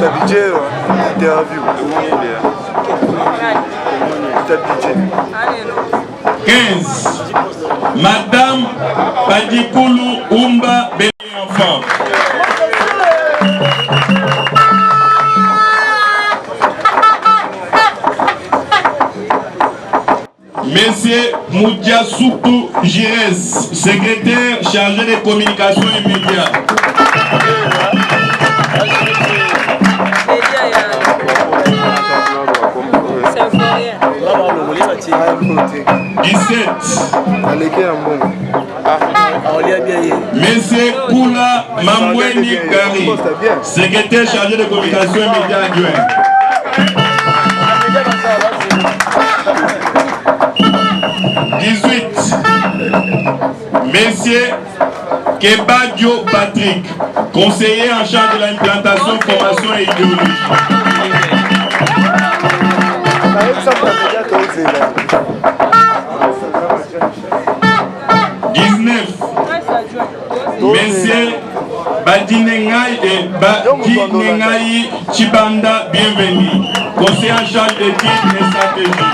T'as budget, interview. 15. Madame Padikoulou Oumba Béni Enfant. Monsieur Moudia Soukou Gires, secrétaire chargé des communications et médias. Monsieur Koula Mamweni Kari, secrétaire chargé de communication et médias adjoint. Monsieur Kebadio Patrick, conseiller en charge de l'implantation, formation et idéologie. 19. Monsieur Badinengai et Badinengai Chibanda, bienvenue. Conseiller en charge d'éthique et stratégie.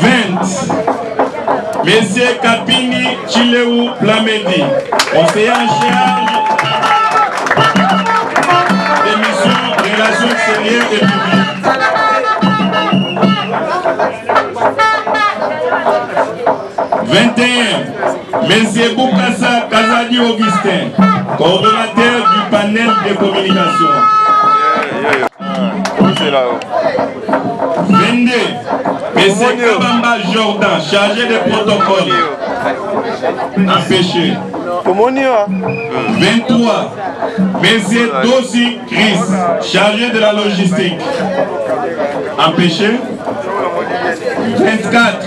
20. Monsieur Kapini Chileu Plamedi, conseiller en charge des missions, relations extérieures et publiques. 21. Monsieur Boukassa Kazadi Augustin, coordonnateur du panel de communication. 22. Monsieur Kabamba Jordan, chargé de protocole. Empêché. 23. Monsieur Dossi Chris, chargé de la logistique. Empêché. 24.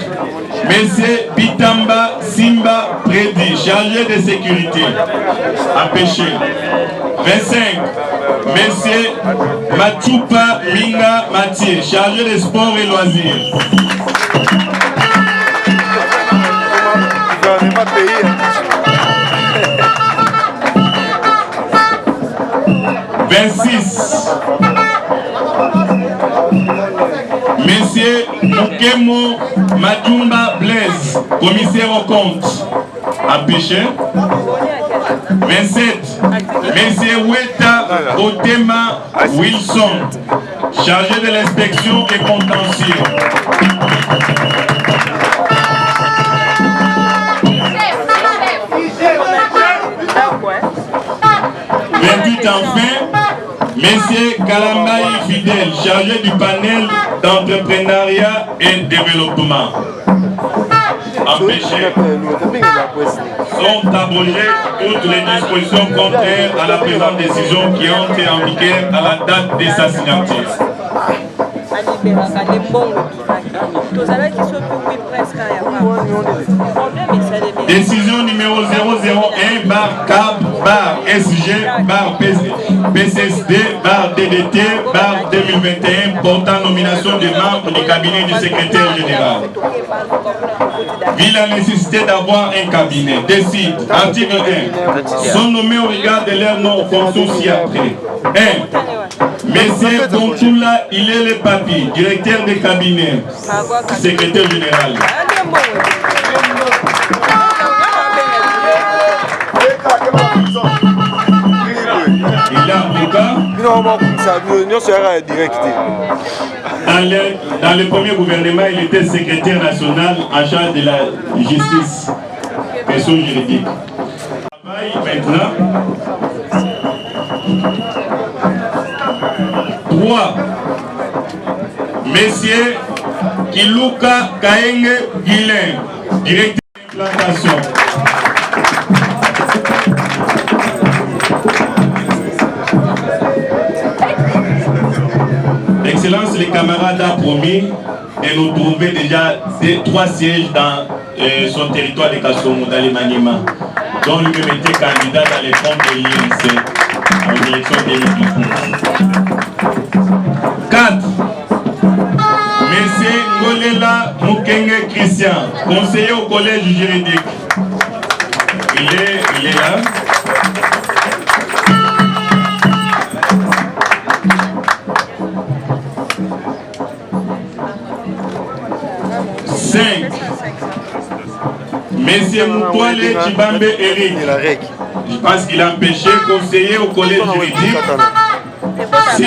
Monsieur Pitamba Simba Predi, chargé de sécurité. Empêché. 25. Monsieur Machupa Minga Mathieu, chargé des sports et loisirs. 26. Monsieur Mukemo Madjumba Blaise, commissaire au compte. Empêché. 27. Monsieur Weta Otema Wilson, chargé de l'inspection et contentieux. 28 enfin, Monsieur Kalambaï Fidel, chargé du panel d'entrepreneuriat et développement. Empêchés. Sont abrogées toutes les dispositions contraires à la présente décision qui ont été en vigueur à la date de sa signature. Décision numéro 001 bar CAB bar SG bar PCSD bar DDT bar 2021 portant nomination des membres du cabinet du secrétaire général. Vu la nécessité d'avoir un cabinet, décide, article 1, sont nommés au regard de leur nom aux fonctions ci-après. 1. Monsieur Bontoula, il est le papier, directeur de cabinet, secrétaire général. Il est avocat. Dans le premier gouvernement, il était secrétaire national en charge de la justice, personne juridique. Il travaille maintenant. 3. Monsieur Kiluka Kaenge Guilain, directeur d'implantation. Excellence, les camarades a promis et nous trouver déjà 3 sièges dans son territoire de Kassomo, dans les Maniema, dont lui-même était candidat dans les comptes de l'INC en direction de l'INC. 4. Monsieur Ngolela Chibola Mukenge Christian, conseiller au collège juridique. Il est là. Monsieur Moutouale Chibambe Eric, je pense qu'il a empêché, conseiller au collège juridique. 6.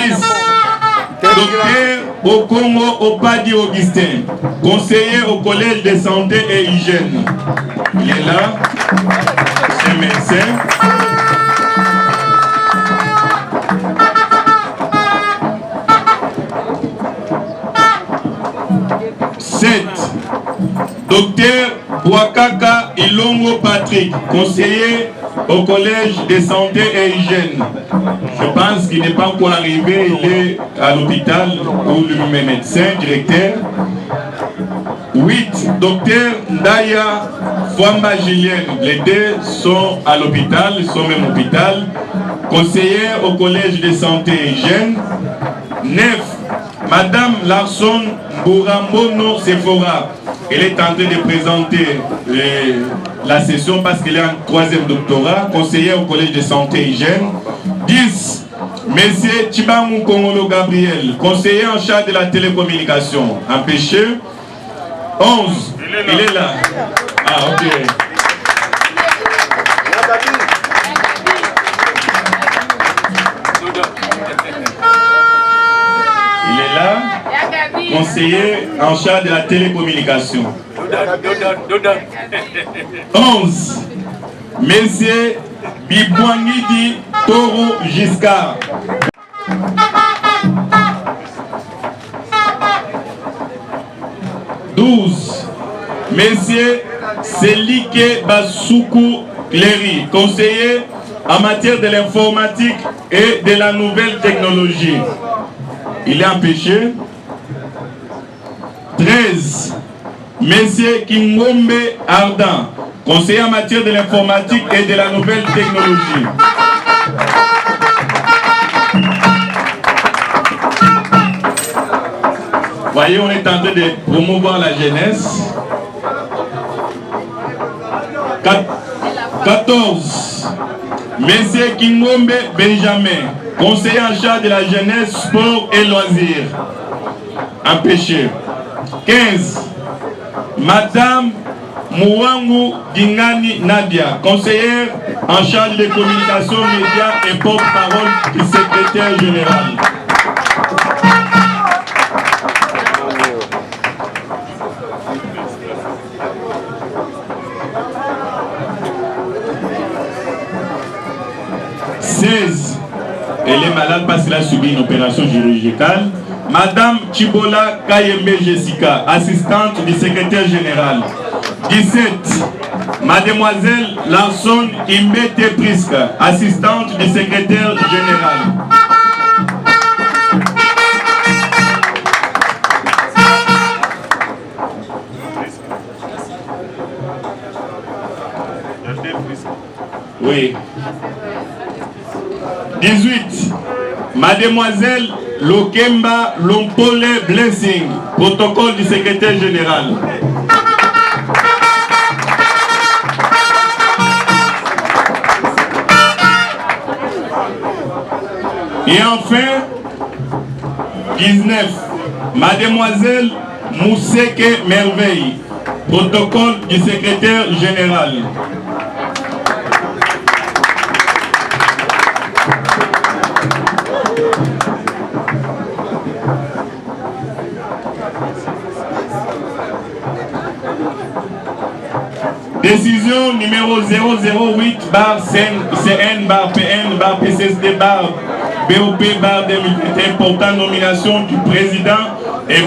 Docteur Okongo Opadi Augustin, conseiller au collège de santé et hygiène. Il est là, c'est médecin. Docteur Bouakaka Ilongo Patrick, conseiller au collège de santé et hygiène. Je pense qu'il n'est pas encore arrivé, il est à l'hôpital ou le médecin, directeur. 8. Docteur Ndaya Fwamba Julien, les deux sont à l'hôpital, ils sont même à l'hôpital. Conseiller au collège de santé et hygiène. 9. Madame Larson Bourambono Sephora. Elle est en train de présenter la session parce qu'elle est en 3e doctorat, conseillère au collège de santé et hygiène. 10. Monsieur Tibamou Kongolo Gabriel, conseiller en charge de la télécommunication, empêché. 11. Il est là. Ah, ok. Il est là. Conseiller en charge de la télécommunication. 11. Monsieur Bibouangidi Toro Giscard. 12. Monsieur Selike Basoukou Cléry, conseiller en matière de l'informatique et de la nouvelle technologie. Il est empêché. 13. Monsieur Kingombe Ardan, conseiller en matière de l'informatique et de la nouvelle technologie. Voyez, on est en train de promouvoir la jeunesse. 14. Monsieur Kingombe Benjamin, conseiller en charge de la jeunesse, sport et loisirs. Empêché. 15. Madame Mouangou Dingani Nadia, conseillère en charge des communications, médias et porte-parole du secrétaire général. Elle est malade parce qu'elle a subi une opération chirurgicale. Madame Chibola Kayembe Jessica, assistante du secrétaire général. 17. Mademoiselle Larson Imbete Priska, assistante du secrétaire général. Oui. 18. Mademoiselle Lokemba Lompole Blessing, protocole du secrétaire général. Et enfin, 19. Mademoiselle Mousseke Merveille, protocole du secrétaire général. Décision numéro 008-CN-PN-PCSD-BOP-2021 portant nomination du président et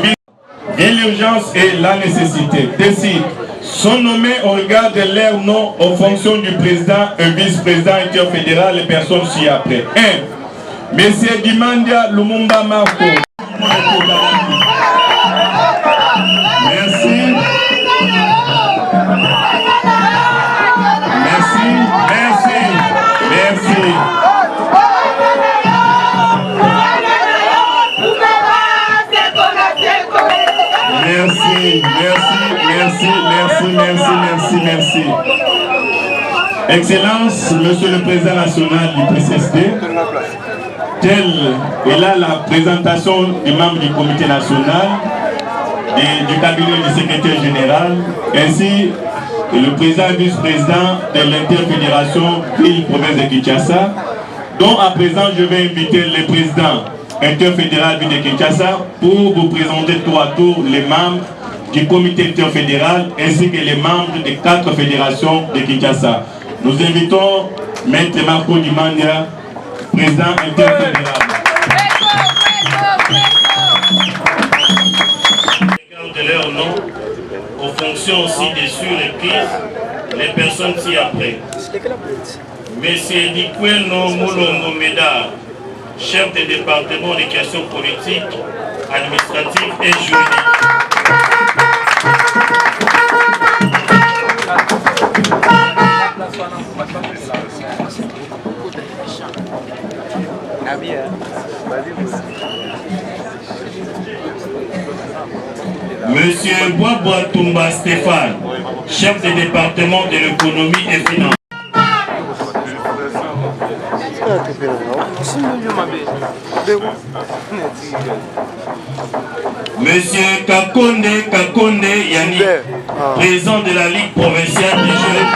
l'urgence et la nécessité. Décide. Sont nommés au regard de leur nom aux fonctions du président et vice-président interfédéral les personnes ci-après. 1. Monsieur Dimandia Lumumba Marco. Merci. Merci. merci. Excellence, Monsieur le Président national du PCSD, telle est là la présentation des membres du comité national, du cabinet du secrétaire général, ainsi que le président et vice-président de l'interfédération ville-province de Kinshasa, dont à présent je vais inviter le président interfédéral ville de Kinshasa pour vous présenter tour à tour les membres du comité interfédéral ainsi que les membres des 4 fédérations de Kinshasa. Nous invitons Maître Marco Dimania, président interfédéral. De leur nom, aux fonctions aussi des surprises, les personnes ci-après. Monsieur Dikweno Moulongo Médard, chef du département des questions politiques, administratives et juridiques. Monsieur Bois Toumba Stéphane, chef du département de l'économie et finances. Monsieur Kakonde Yannick, président de la Ligue provinciale des jeunes.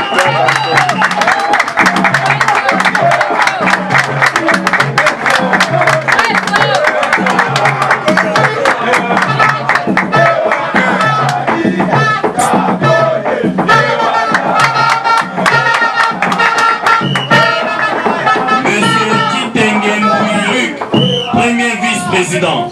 Premier vice-président.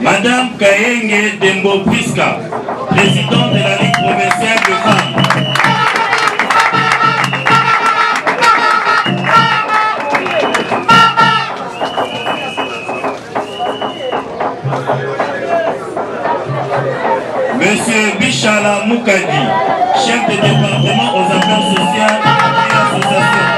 Madame Kayenge Dembo Priska, présidente de la Ligue provinciale de femmes. Monsieur Bichala Moukadi, chef de département aux affaires sociales et associations.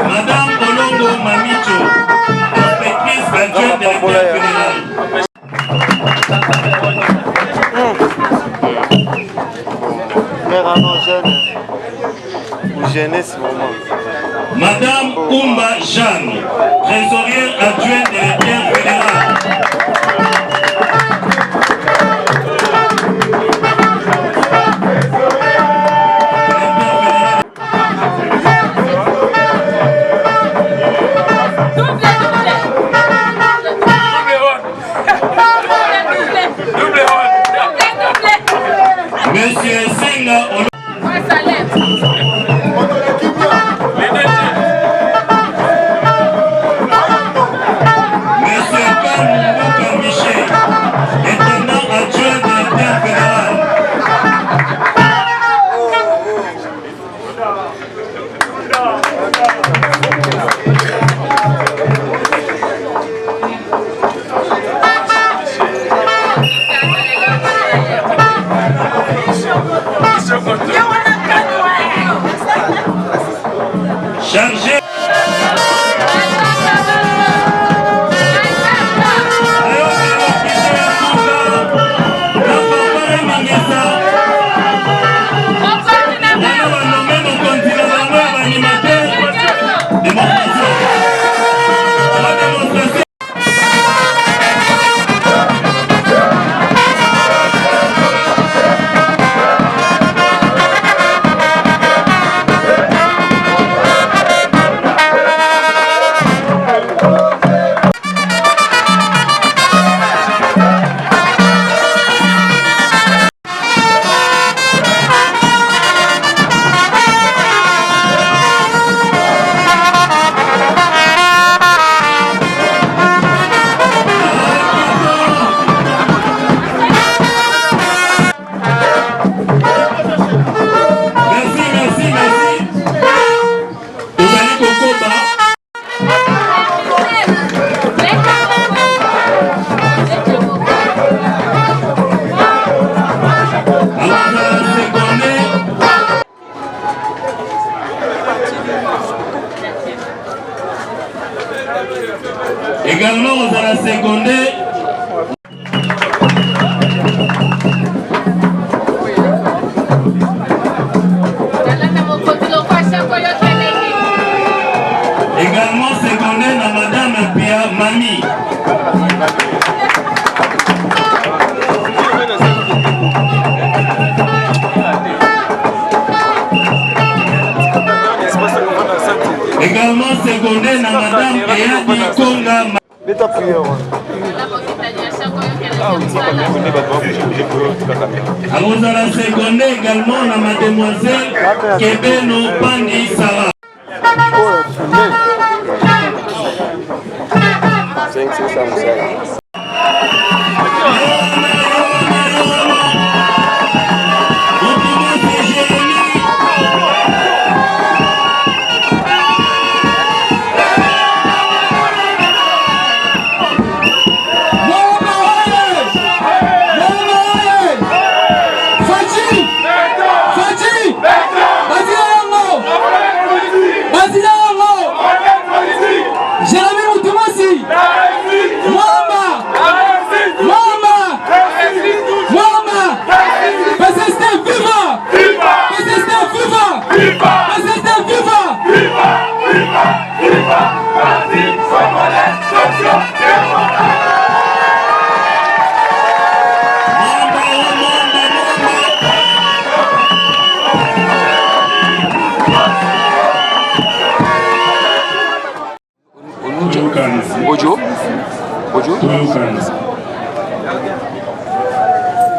Madame Olongo Mamicho, inspectrice adjointe de l'interfédéral. Madame Oumba Jeanne, trésorière adjointe de l'interfédéral. Monsieur Senga Monsieur Kamouka Michel, intendant adjoint de l'interfédéral. Chargé Également aux à la secondaire. Également secondaire à Madame Pia Mami. Également secondaire à Madame Eyadi Konga. Beta prière. Alors à la secondaire également à Mademoiselle Kebeno Pandi Sara.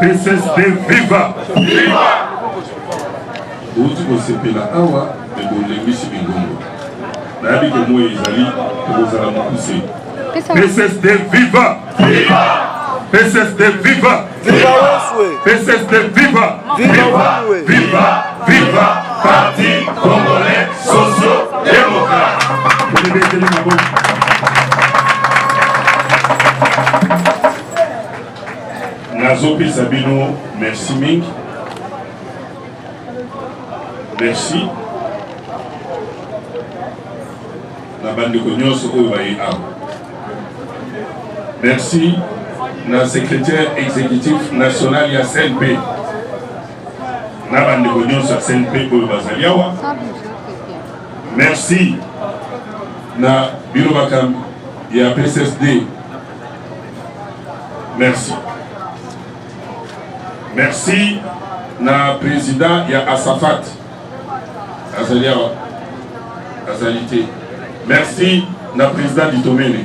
PSSD viva! Viva! Outi kosepela awa ebolembisi bingongo. Nayebi ke moi ezali ekozala mokuse. PSSD viva! Viva! PSSD viva! Viva Weswe! PSSD viva! Viva! Viva! Viva! Parti Congolais Socio-Démocrate! Nazopi Sabino, merci Ming. Merci. La bande de Cognos merci. La secrétaire exécutif national ya CNP. La bande de Cognos à CNP Bazaliawa. Merci. Na Bilobakam ya PSSD. Merci. Merci na président ya Asafat Azaliawa Azalité. Merci na président du Tomene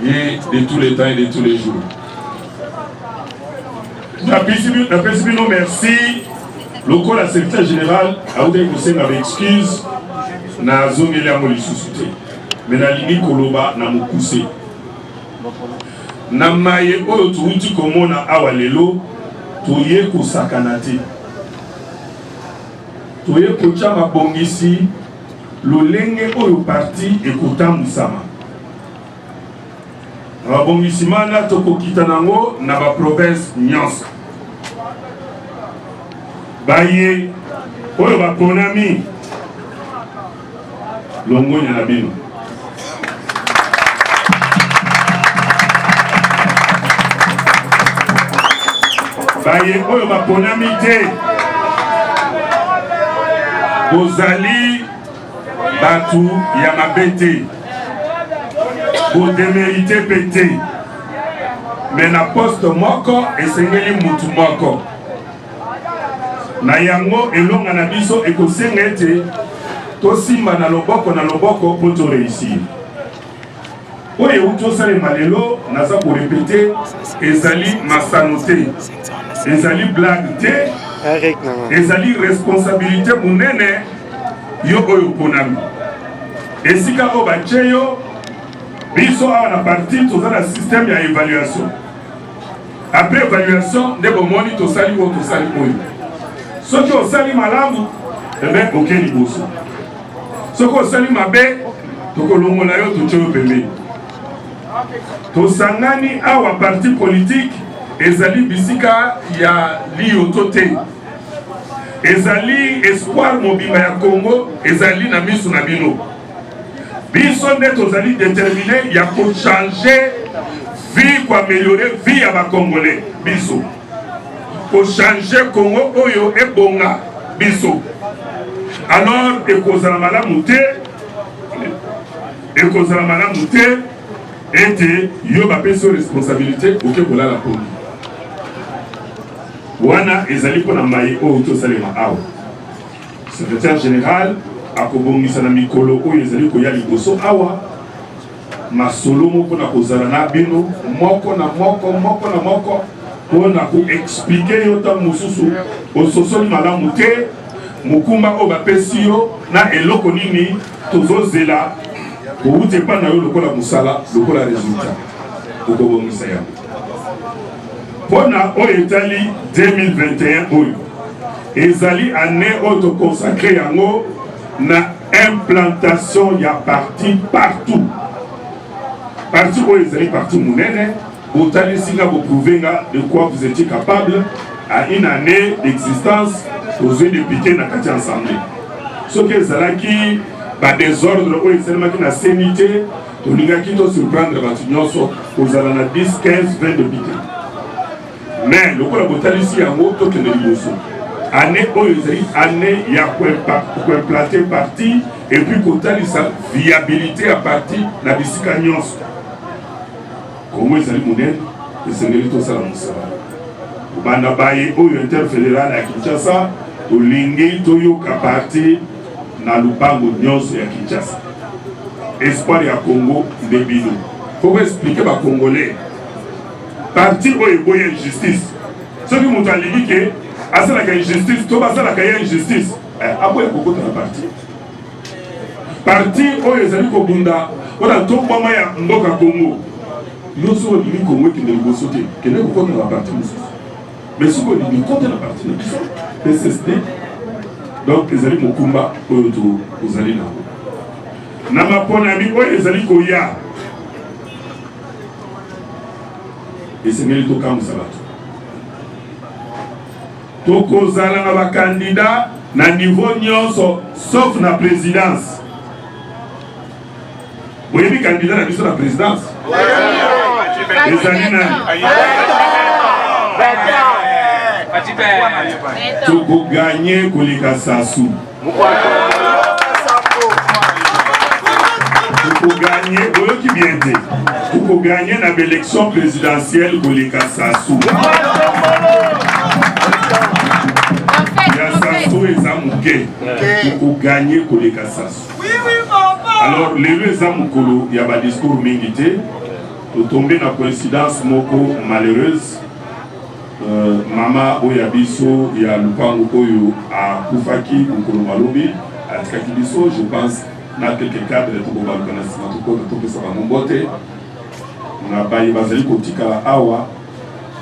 et de tous les temps et de tous les jours. Na président merci local la secrétaire général a outé conseil avec excuse na zongeli ya molisusuté mais na limi koloba na mokuse na maye oyo tuuti komona awa lelo toye kosakana te toye kotia mabongisi lolenge oyo parti ekotambwisama na mabongisi mana tokokita nango na baprovince nyonso baye oyo baponami longonya na bino baye oyo baponami te bozali batu ya mabe te bodemerite pe te me na poste moko esengeli mutu moko na yango elonga na biso ekosenga ete tosimba na loboko mpo toreusir oyo euti osalema lelo naza korepete ezali masano te ezali blague te ezali responsabilité monene yo oyo oponami esika oyo batie yo biso awa na parti toza na système ya évaluation après évaluation nde bomoni tosali oyo tosali oyo soki osali malamu ebe oke liboso soki osali mabe tokolongola yo totie yo pembeni tosangani awa parti politique ezali bisika ya liyoto te ezali espoir mobimba ya Congo ezali na misu na bino biso nde tozali déterminé ya changer vie, améliorer vie ya bakongolais biso changer Congo oyo ebonga biso. Alors ekozala malamu te ete yo bapesi responsabilité oke kolala poni wana ezali mpona maye oyo tosalema awa. Secrétaire général akobongisa na mikolo oyo ezali koya liboso awa masolo moko na kozala na bino moko na moko mpona koexplike yo ta mosusu ososoli malamu te mokumba oyo bapesi yo na eloko nini tozozela outi epa na yo lokola mosala lokola résultat okobongisa yango mpona oyo etali 2021 oyo ezali année oyo tokonsacre yango na implantation ya parti partout. Parti oyo ezali parti monene botalisinga boprouvenga de quoi vous étiez capable à une année d'existence ozwi député na kati ensemble. Soki ezalaki badésordre oyo esalemaki na seni te tolingaki tosurprendre bato nyonso kozala na 10, 15, 20 député. Mais lokola botalisi yango tokende liboso année oyo ezali année ya koimplante parti et puis kotalisa viabilité ya parti na bisika nyonso. Kongo ezali monene esengeli tosala mosala banda baye oyo interfédéral ya Kinshasa tolingi toyoka parti na lupango nyonso ya Kinshasa. Espoir ya Congo nde bino faut expliquer bakongolais parti oyo eboya injustice soki moto alingi ke asalaka injustice to basalaka ye injustice aboya kokota na parti oyo ezali kobunda mpona tobwama ya mboka Congo. Yoso olingi Congo ekende liboso te kende kokota na parti mosusu mais soki olingi kota na parti na biso PCSD. Donc ezali mokumba oyo tozali nango na maponami oyo ezali koya esengeli tokamwisa bato tokozala na bakandida na niveau nyonso sauf na présidence. Boyebi candidat na biso na présidence ezali nani? Tokoganye koleka Sassou. Tokoganye oyoki bien te. Tokoganye na élection présidentielle koleka Sassou. Ya Sassou eza muke. Tokoganye koleka Sassou. Alors lelo eza mukolo ya ba discours mingi te. Totombe na coïncidence moko malheureuse. Mama oya biso ya lupango oyo akufaki mukolo malobi atikaki biso. Je pense na quelques cadres tokobaluka na nsima topesa bango mbote na baye bazali kotikala awa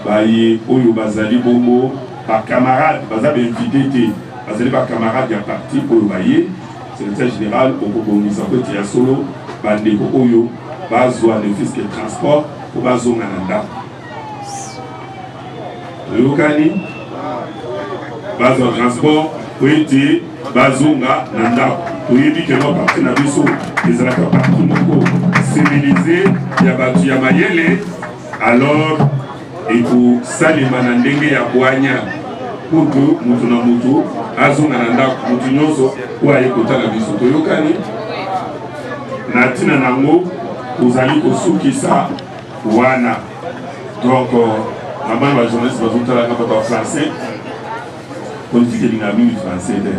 baye oyo bazali bongo bacamarade baza bainvité te bazali bacamarade ya parti oyo baye secrétaire général okobongisa ko ete ya solo bandeko oyo bazwa ne fisque transport po bazonga na ndako toyokani bazwa transport po ete bazonga na ndako toyebi ke no parti na biso ezalaka parti moko civilisé ya bato ya mayele alors ekosalema na ndenge ya bwanya kutu mutu na mutu azonga na ndako mutu nyonso oyo aye kotala biso toyokani na ntina nango tozali kosukisa wana. Donc namoni bajournaliste bazotalaka bato ya français politique elinga mingi français te